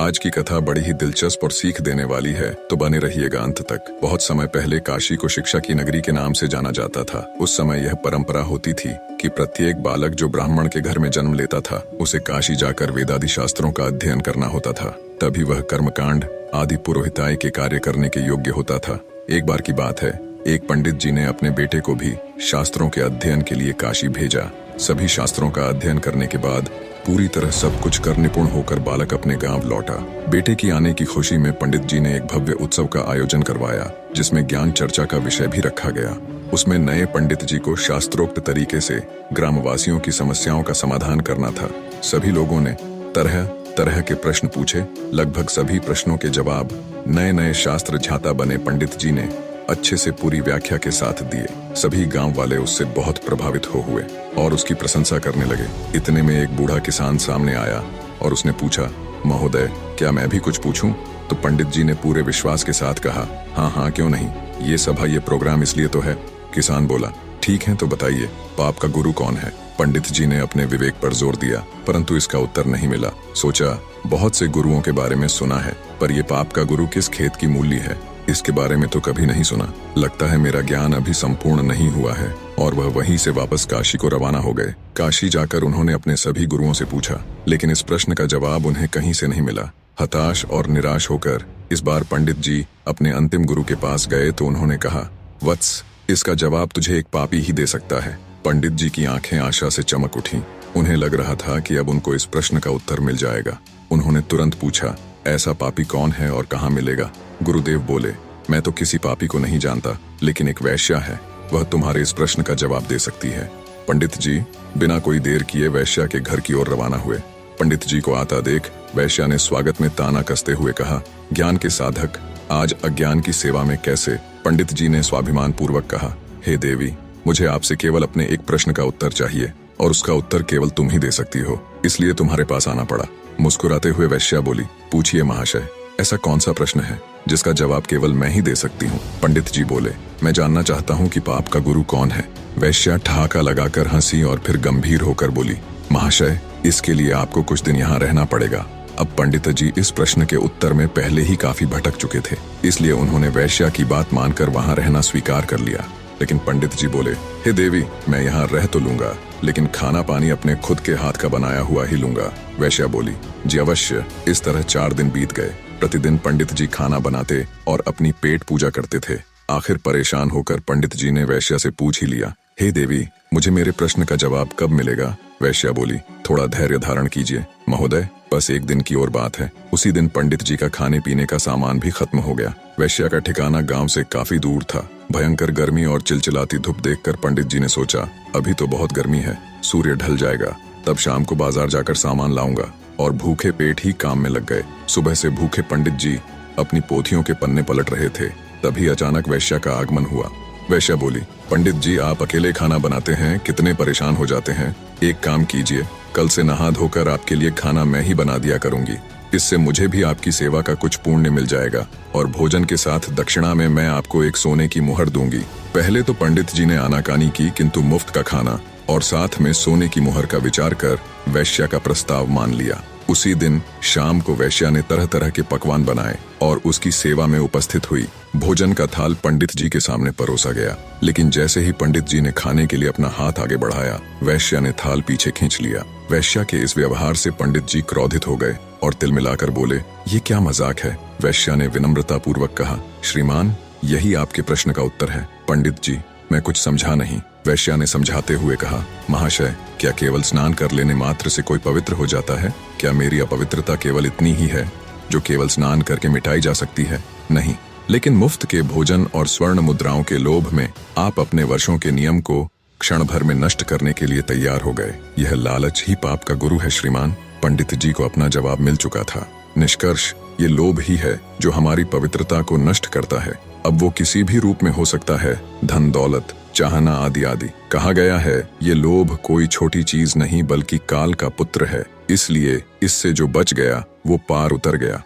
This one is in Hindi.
आज की कथा बड़ी ही दिलचस्प और सीख देने वाली है, तो बने रहिएगा अंत तक। बहुत समय पहले काशी को शिक्षा की नगरी के नाम से जाना जाता था। उस समय यह परंपरा होती थी कि प्रत्येक बालक जो ब्राह्मण के घर में जन्म लेता था, उसे काशी जाकर वेदादि शास्त्रों का अध्ययन करना होता था। तभी वह कर्मकांड आदि पुरोहिताई के कार्य करने के योग्य होता था। एक बार की बात है, एक पंडित जी ने अपने बेटे को भी शास्त्रों के अध्ययन के लिए काशी भेजा। सभी शास्त्रों का अध्ययन करने के बाद पूरी तरह सब कुछ कर निपुण होकर बालक अपने गांव लौटा। बेटे की आने की खुशी में पंडित जी ने एक भव्य उत्सव का आयोजन करवाया, जिसमें ज्ञान चर्चा का विषय भी रखा गया। उसमें नए पंडित जी को शास्त्रोक्त तरीके से ग्रामवासियों की समस्याओं का समाधान करना था। सभी लोगों ने तरह तरह के प्रश्न पूछे। लगभग सभी प्रश्नों के जवाब नए नए शास्त्र झाता बने पंडित जी ने अच्छे से पूरी व्याख्या के साथ दिए। सभी गांव वाले उससे बहुत प्रभावित हुए और उसकी प्रशंसा करने लगे। इतने में एक बूढ़ा किसान सामने आया और उसने पूछा, महोदय, क्या मैं भी कुछ पूछूं? तो पंडित जी ने पूरे विश्वास के साथ कहा, हाँ, क्यों नहीं, ये सभा, ये प्रोग्राम इसलिए तो है। किसान बोला, ठीक है, तो बताइए, पाप का गुरु कौन है? पंडित जी ने अपने विवेक पर जोर दिया, परंतु इसका उत्तर नहीं मिला। सोचा, बहुत से गुरुओं के बारे में सुना है, पर यह पाप का गुरु किस खेत की मूली है, इसके बारे में तो कभी नहीं सुना। लगता है मेरा ज्ञान अभी संपूर्ण नहीं हुआ है। और वह वहीं से वापस काशी को रवाना हो गए। काशी जाकर उन्होंने अपने सभी गुरुओं से पूछा, लेकिन इस प्रश्न का जवाब उन्हें कहीं से नहीं मिला। हताश और निराश होकर इस बार पंडित जी अपने अंतिम गुरु के पास गए तो उन्होंने कहा, वत्स, इसका जवाब तुझे एक पापी ही दे सकता है। पंडित जी की आंखें आशा से चमक उठी। उन्हें लग रहा था कि अब उनको इस प्रश्न का उत्तर मिल जाएगा। उन्होंने तुरंत पूछा, ऐसा पापी कौन है और कहाँ मिलेगा? गुरुदेव बोले, मैं तो किसी पापी को नहीं जानता, लेकिन एक वैश्या है, वह तुम्हारे इस प्रश्न का जवाब दे सकती है। पंडित जी बिना कोई देर किए वैश्या के घर की ओर रवाना हुए। पंडित जी को आता देख वैश्या ने स्वागत में ताना कसते हुए कहा, ज्ञान के साधक आज अज्ञान की सेवा में कैसे? पंडित जी ने स्वाभिमान पूर्वक कहा, हे देवी, मुझे आपसे केवल अपने एक प्रश्न का उत्तर चाहिए और उसका उत्तर केवल तुम ही दे सकती हो, इसलिए तुम्हारे पास आना पड़ा। मुस्कुराते हुए वैश्या बोली, पूछिए महाशय, ऐसा कौन सा प्रश्न है जिसका जवाब केवल मैं ही दे सकती हूँ? पंडित जी बोले, मैं जानना चाहता हूँ कि पाप का गुरु कौन है। वैश्या ठहाका लगाकर हंसी और फिर गंभीर होकर बोली, महाशय, इसके लिए आपको कुछ दिन यहाँ रहना पड़ेगा। अब पंडित जी इस प्रश्न के उत्तर में पहले ही काफी भटक चुके थे, इसलिए उन्होंने वैश्या की बात मानकर वहाँ रहना स्वीकार कर लिया। लेकिन पंडित जी बोले, हे देवी, मैं यहाँ रह तो लूंगा, लेकिन खाना पानी अपने खुद के हाथ का बनाया हुआ ही लूंगा। वैश्या बोली, जी अवश्य। इस तरह 4 दिन बीत गए। प्रतिदिन पंडित जी खाना बनाते और अपनी पेट पूजा करते थे। आखिर परेशान होकर पंडित जी ने वैश्या से पूछ ही लिया, हे देवी, मुझे मेरे प्रश्न का जवाब कब मिलेगा? वैश्या बोली, थोड़ा धैर्य धारण कीजिए महोदय, बस 1 दिन की और बात है। उसी दिन पंडित जी का खाने पीने का सामान भी खत्म हो गया। वैश्या का ठिकाना गांव से काफी दूर था। भयंकर गर्मी और चिलचिलाती धूप देखकर पंडित जी ने सोचा, अभी तो बहुत गर्मी है, सूर्य ढल जाएगा, तब शाम को बाजार जाकर सामान लाऊंगा। और भूखे पेट ही काम में लग गए। सुबह से भूखे पंडित जी अपनी पोथियों के पन्ने पलट रहे थे। तभी अचानक वैश्या का आगमन हुआ। वैश्या बोली, पंडित जी, आप अकेले खाना बनाते हैं, कितने परेशान हो जाते हैं। एक काम कीजिए, कल से नहा धोकर आपके लिए खाना मैं ही बना दिया करूंगी। इससे मुझे भी आपकी सेवा का कुछ पुण्य मिल जाएगा और भोजन के साथ दक्षिणा में मैं आपको एक सोने की मुहर दूंगी। पहले तो पंडित जी ने आनाकानी की, किंतु मुफ्त का खाना और साथ में सोने की मुहर का विचार कर वैश्या का प्रस्ताव मान लिया। उसी दिन शाम को वैश्या ने तरह तरह के पकवान बनाए और उसकी सेवा में उपस्थित हुई। भोजन का थाल पंडित जी के सामने परोसा गया, लेकिन जैसे ही पंडित जी ने खाने के लिए अपना हाथ आगे बढ़ाया, वैश्या ने थाल पीछे खींच लिया। वैश्या के इस व्यवहार से पंडित जी क्रोधित हो गए और तिलमिलाकर बोले, ये क्या मजाक है? वैश्या ने विनम्रता पूर्वक कहा, श्रीमान, यही आपके प्रश्न का उत्तर है। पंडित जी, मैं कुछ समझा नहीं। वैश्या ने समझाते हुए कहा, महाशय, क्या केवल स्नान कर लेने मात्र से कोई पवित्र हो जाता है? क्या मेरी अपवित्रता केवल इतनी ही है जो केवल स्नान करके मिटाई जा सकती है? नहीं, लेकिन मुफ्त के भोजन और स्वर्ण मुद्राओं के लोभ में आप अपने वर्षों के नियम को क्षण भर में नष्ट करने के लिए तैयार हो गए। यह लालच ही पाप का गुरु है श्रीमान। पंडित जी को अपना जवाब मिल चुका था। निष्कर्ष, ये लोभ ही है जो हमारी पवित्रता को नष्ट करता है। अब वो किसी भी रूप में हो सकता है, धन दौलत, चाहना आदि आदि। कहा गया है, ये लोभ कोई छोटी चीज नहीं बल्कि काल का पुत्र है, इसलिए इससे जो बच गया वो पार उतर गया।